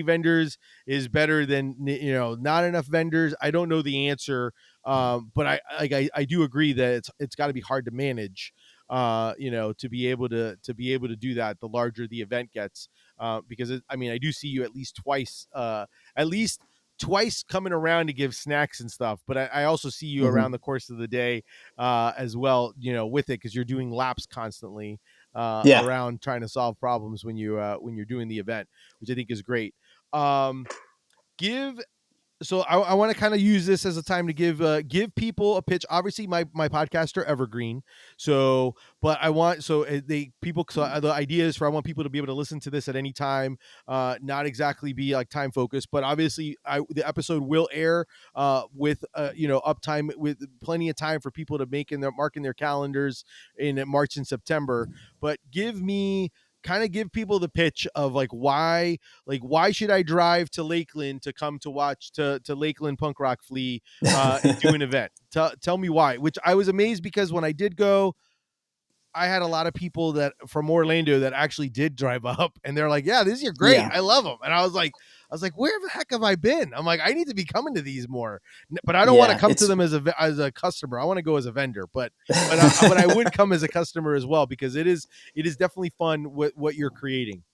vendors is better than not enough vendors. I don't know the answer, but I do agree that it's got to be hard to manage, to be able to do that the larger the event gets, because I mean I do see you at least twice coming around to give snacks and stuff, but I also see you hmm, around the course of the day, as well, with it, because you're doing laps constantly, yeah, around trying to solve problems when you're doing the event, which I think is great. Give so I want to kind of use this as a time to give people a pitch. Obviously, my podcasts are evergreen, so but I want so they people so the idea is for I want people to be able to listen to this at any time, not exactly be like time focused, but obviously the episode will air with uptime with plenty of time for people to mark in their calendars in March and September. But give people the pitch of why should I drive to Lakeland to come to watch to Lakeland Punk Rock Flea and do an event? Tell me why. Which I was amazed because when I did go, I had a lot of people that from Orlando that actually did drive up, and they're like, "Yeah, these are great. Yeah, I love them." And I was like, "Where the heck have I been?" I'm like, "I need to be coming to these more," but I don't want to yeah, come to it's them as a customer. I want to go as a vendor, but I would come as a customer as well because it is definitely fun what you're creating.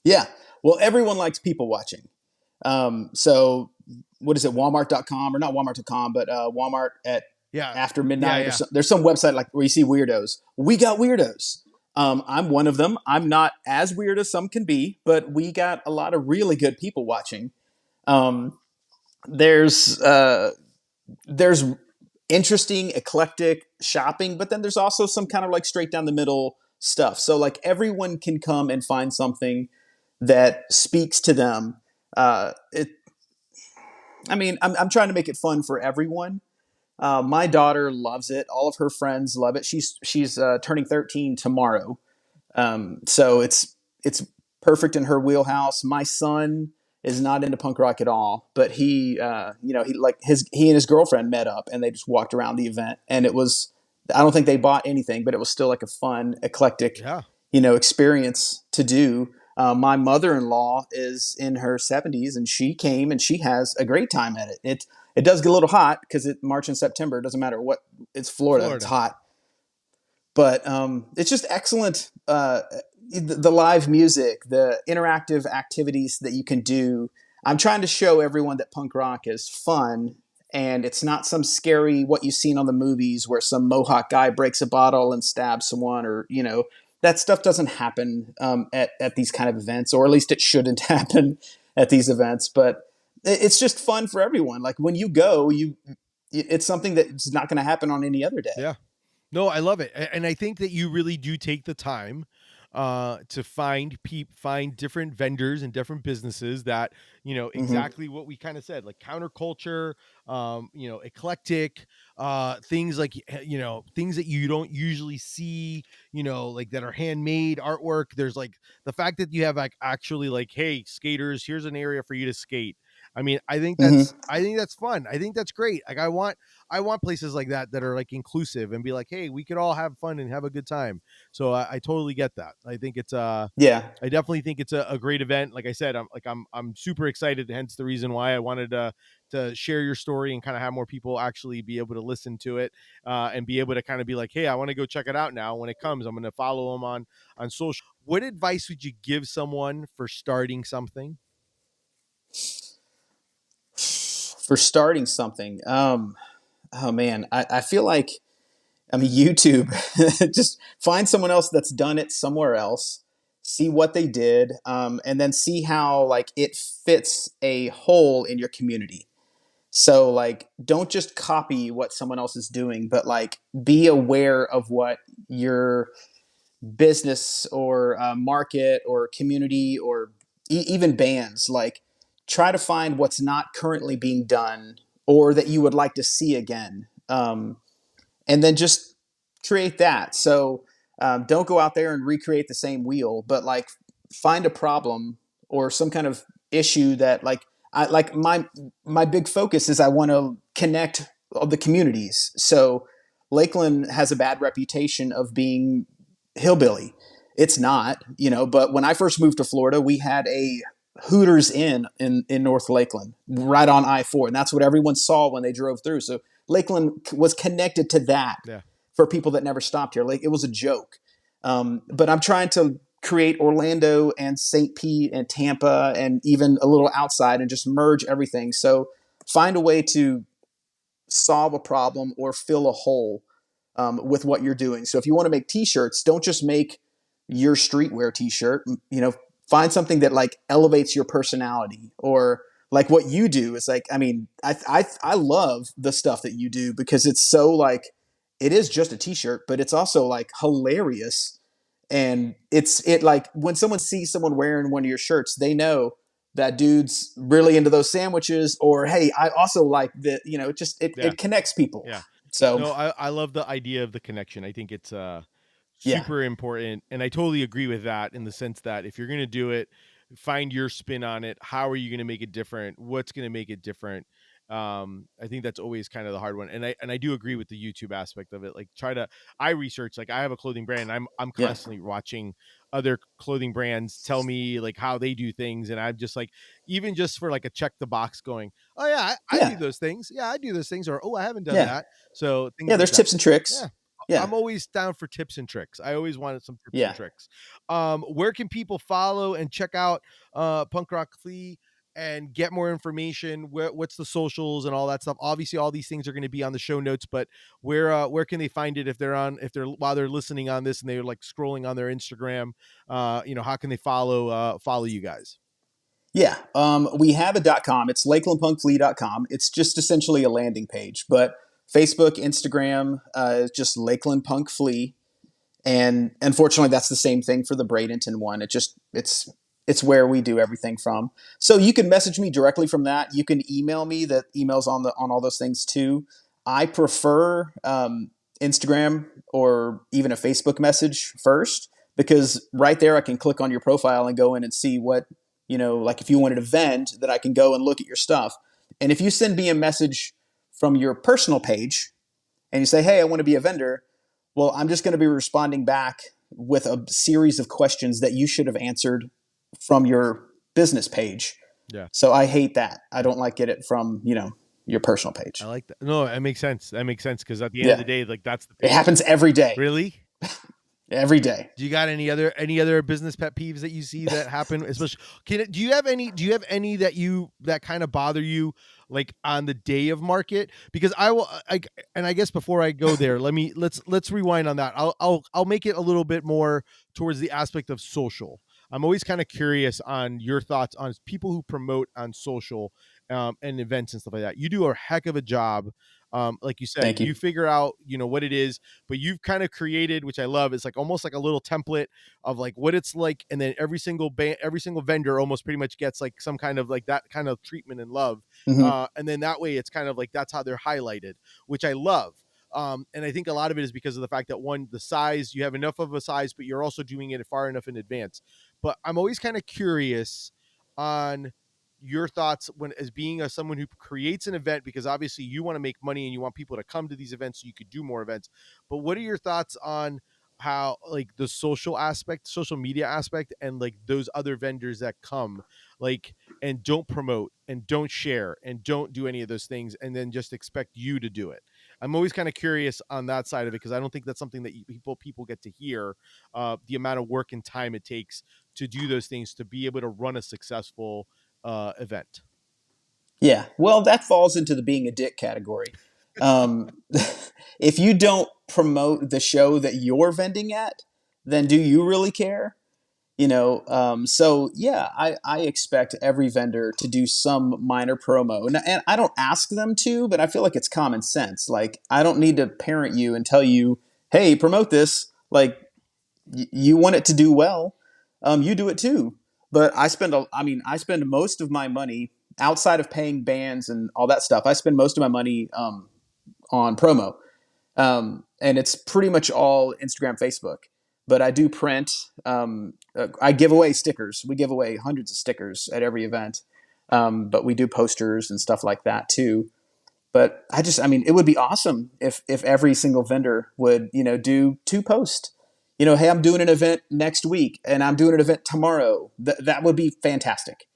yeah. Well, everyone likes people watching. So what is it? Walmart.com or not Walmart.com, but Walmart at Yeah, after yeah, midnight or yeah. so. There's some website like where you see weirdos. We got weirdos. I'm one of them. I'm not as weird as some can be, but we got a lot of really good people watching. Um, there's interesting, eclectic shopping, but then there's also some kind of like straight down the middle stuff. So like everyone can come and find something that speaks to them. It, I mean, I'm trying to make it fun for everyone. My daughter loves it. All of her friends love it. She's turning 13 tomorrow, so it's perfect in her wheelhouse. My son is not into punk rock at all, but he and his girlfriend met up and they just walked around the event, and it was I don't think they bought anything, but it was still like a fun, eclectic, Yeah. experience to do. My mother-in-law is in her 70s, and she came and she has a great time at it. It does get a little hot because it March and September. It doesn't matter what. It's Florida. It's Florida. hot, but it's just excellent. The live music, the interactive activities that you can do. I'm trying to show everyone that punk rock is fun, and it's not some scary what you've seen on the movies where some mohawk guy breaks a bottle and stabs someone, or that stuff doesn't happen at these kind of events, or at least it shouldn't happen at these events. But it's just fun for everyone. Like when you go, it's something that's not going to happen on any other day. Yeah. No, I love it, and I think that you really do take the time to find different vendors and different businesses that Hmm. exactly what we kind of said, like counterculture, eclectic, things like things that you don't usually see, like that are handmade artwork. There's like the fact that you have like actually like, hey, skaters, here's an area for you to skate. I mean, Hmm. I think that's fun. I think that's great. Like I want places like that are like inclusive and be like, hey, we could all have fun and have a good time. So I totally get that. I think Yeah. I definitely think it's a great event. Like I said, I'm super excited. Hence the reason why I wanted to share your story and kind of have more people actually be able to listen to it and be able to kind of be like, hey, I want to go check it out now. When it comes, I'm going to follow them on social. What advice would you give someone for starting something? For starting something. Oh man, I feel like YouTube. Just find someone else that's done it somewhere else, see what they did, and then see how like it fits a hole in your community. So like, don't just copy what someone else is doing, but like be aware of what your business or market or community or even bands like. Try to find what's not currently being done or that you would like to see again, and then just create that. So don't go out there and recreate the same wheel, but like find a problem or some kind of issue that like I like my big focus is I want to connect all the communities. So Lakeland has a bad reputation of being hillbilly. It's not, but when I first moved to Florida, we had a Hooters in North Lakeland, right on I-4, and that's what everyone saw when they drove through. So Lakeland was connected to that Yeah. for people that never stopped here. Like it was a joke. But I'm trying to create Orlando and St. Pete and Tampa and even a little outside and just merge everything. So find a way to solve a problem or fill a hole with what you're doing. So if you want to make t-shirts, don't just make your streetwear t-shirt. Find something that like elevates your personality, or like what you do is like, I mean, I love the stuff that you do because it's so like, it is just a t-shirt, but it's also like hilarious. And it like when someone sees someone wearing one of your shirts, they know that dude's really into those sandwiches, or, hey, I also like the, it just, Yeah. it connects people. Yeah. So No, I love the idea of the connection. I think it's yeah, super important. And I totally agree with that in the sense that if you're going to do it, find your spin on it. How are you going to make it different? What's going to make it different? I think that's always kind of the hard one. And I do agree with the YouTube aspect of it. Like I research, like I have a clothing brand. I'm yeah, constantly watching other clothing brands tell me like how they do things. And I'm just like, even just for like a check the box going, oh yeah, I do yeah, those things. Yeah, I do those things. Or, oh, I haven't done yeah, that. So things yeah. like There's that. tips and tricks. Yeah. Yeah, I'm always down for tips and tricks. I always wanted some tips and yeah. tricks. Where can people follow and check out Punk Rock Flea and get more information? What's the socials and all that stuff? Obviously, all these things are going to be on the show notes, but where can they find it if they're while they're listening on this and they're like scrolling on their Instagram? How can they follow you guys? Yeah, we have a .com. It's lakelandpunkflea.com. It's just essentially a landing page, but Facebook, Instagram is just Lakeland Punk Flea, and unfortunately, that's the same thing for the Bradenton one. It's where we do everything from. So you can message me directly from that. You can email me. That emails on all those things too. I prefer Instagram or even a Facebook message first, because right there I can click on your profile and go in and see what, like if you wanted to vend, that I can go and look at your stuff. And if you send me a message from your personal page and you say, hey, I want to be a vendor, well, I'm just going to be responding back with a series of questions that you should have answered from your business page. Yeah, So I hate that. I don't like it from, your personal I page. like that. No, that makes sense. That makes sense because at the end of Yeah. the day, like that's the It page. happens every day. Really? Every day. Do you got any other business pet peeves that you see that happen? Especially, do you have any that kind of bother you like on the day of market? Because I guess before I go there, let's rewind on that. I'll make it a little bit more towards the aspect of social. I'm always kind of curious on your thoughts on people who promote on social and events and stuff like that. You do a heck of a job. Like you said, Thank you you. figure out what it is, but you've kind of created, which I love, is like almost like a little template of like what it's like, and then every single vendor almost pretty much gets like some kind of like that kind of treatment and love, Hmm. and then that way it's kind of like that's how they're highlighted, which I love. And I think a lot of it is because of the fact that one, the size, you have enough of a size, but you're also doing it far enough in advance. But I'm always kind of curious on your thoughts when as being someone who creates an event, because obviously you want to make money and you want people to come to these events so you could do more events, but what are your thoughts on how like the social media aspect, and like those other vendors that come like and don't promote and don't share and don't do any of those things and then just expect you to do it? I'm always kind of curious on that side of it because I don't think that's something that people get to hear, the amount of work and time it takes to do those things to be able to run a successful event. Yeah. Well, that falls into the being a dick category. Um, if you don't promote the show that you're vending at, then do you really care? So yeah, I expect every vendor to do some minor promo, and I don't ask them to, but I feel like it's common sense. Like, I don't need to parent you and tell you, hey, promote this. Like, you want it to do well, you do it too. But I spend most of my money outside of paying bands and all that stuff. I spend most of my money on promo, and it's pretty much all Instagram, Facebook. But I do print. I give away stickers. We give away hundreds of stickers at every event. But we do posters and stuff like that too. But I mean, it would be awesome if every single vendor would, do two posts. Hey, I'm doing an event next week, and I'm doing an event tomorrow. That would be fantastic.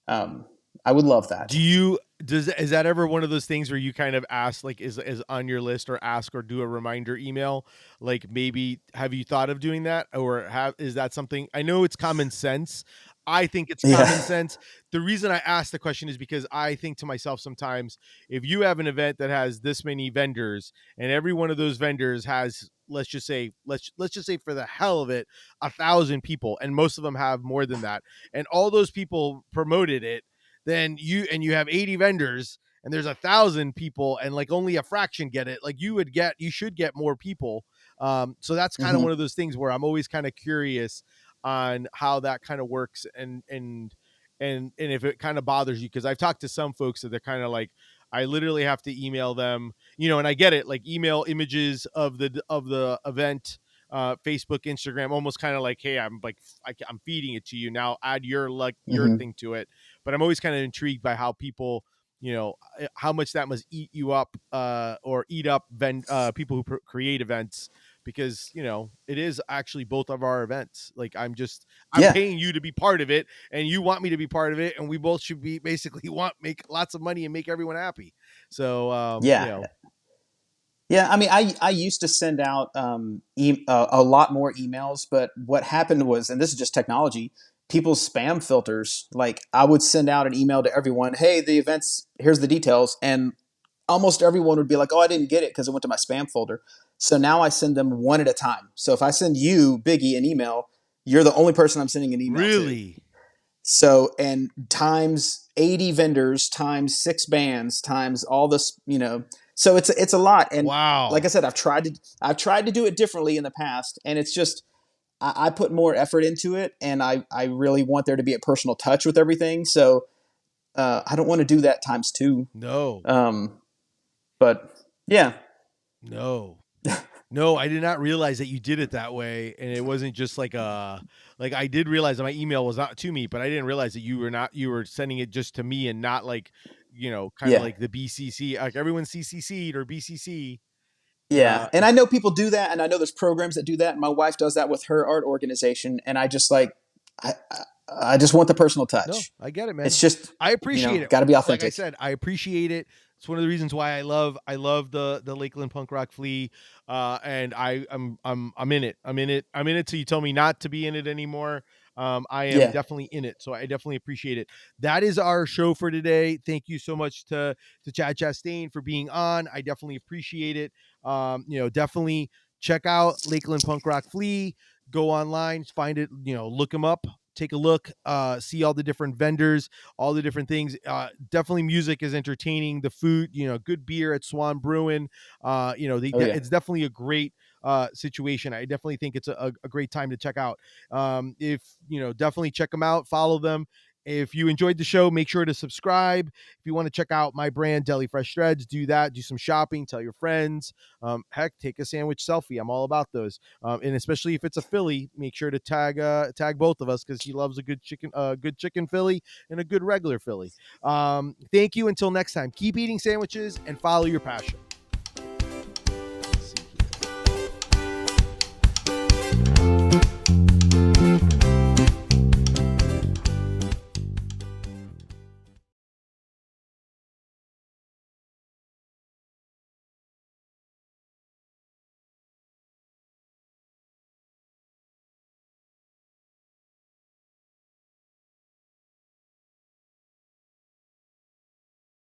Um, I would love Do that. you does is that ever one of those things where you kind of ask like is on your list, or ask or do a reminder email? Like maybe have you thought of doing that, or have is that something? I know it's common sense. I think it's Yeah, common sense. The reason I ask the question is because I think to myself sometimes, if you have an event that has this many vendors and every one of those vendors has, let's just say for the hell of it, 1,000 people, and most of them have more than that, and all those people promoted it, then you have 80 vendors and there's 1,000 people and like only a fraction get it, like you should get more people. So that's kind of Hmm. one of those things where I'm always kind of curious on how that kind of works, and if it kind of bothers you, because I've talked to some folks that they're kind of like, I literally have to email them, and I get it, like email images of the event, Facebook, Instagram, almost kind of like, hey, I'm feeding it to you now. Add your Hmm. thing to it. But I'm always kind of intrigued by how people, how much that must eat you up, or eat up people who create events, because it is actually both of our events. Like I'm Yeah. paying you to be part of it, and you want me to be part of it, and we both should be basically make lots of money and make everyone happy. So Yeah. Yeah, I mean, I used to send out a lot more emails, but what happened was, and this is just technology, people's spam filters. Like, I would send out an email to everyone, "Hey, the events, here's the details," and almost everyone would be like, "Oh, I didn't get it because it went to my spam folder." So now I send them one at a time. So if I send you, Biggie, an email, you're the only person I'm sending an email to. really, So, and times 80 vendors times 6 bands times all this, so it's a lot. And like I wow, said, I've tried to do it differently in the past, and it's just, I put more effort into it, and I really want there to be a personal touch with everything. So I don't want to do that times two. no, Um, but yeah. no. No, I did not realize that you did it that way, and it wasn't just like I did realize that my email was not to me, but I didn't realize that you were sending it just to me and not like, kind of Yeah. like the BCC, like everyone's CCC'd or BCC. Yeah, and I know people do that, and I know there's programs that do that. My wife does that with her art organization, and I just like, I just want the personal No, touch. I get it, man. It's just, I appreciate it. got to be Like I authentic. said, I appreciate it. It's one of the reasons why I love the Lakeland Punk Rock Flea, and I'm in it. I'm in it. I'm in it till you tell me not to be in it anymore. I am Yeah. definitely in it, so I definitely appreciate it. That is our show for today. Thank you so much to Chad Chastain for being on. I definitely appreciate it. Definitely check out Lakeland Punk Rock Flea. Go online, find it. Look them up, take a look, see all the different vendors, all the different things. Definitely music is entertaining, the food, good beer at Swan Brewing. Oh yeah. It's definitely a great situation. I definitely think it's a great time to check out. If definitely check them out, follow them. If you enjoyed the show, make sure to subscribe. If you want to check out my brand, Deli Fresh Shreds, do that. Do some shopping. Tell your friends. Heck, take a sandwich selfie. I'm all about those. And especially if it's a Philly, make sure to tag both of us, because he loves a good chicken Philly and a good regular Philly. Thank you. Until next time, keep eating sandwiches and follow your passion.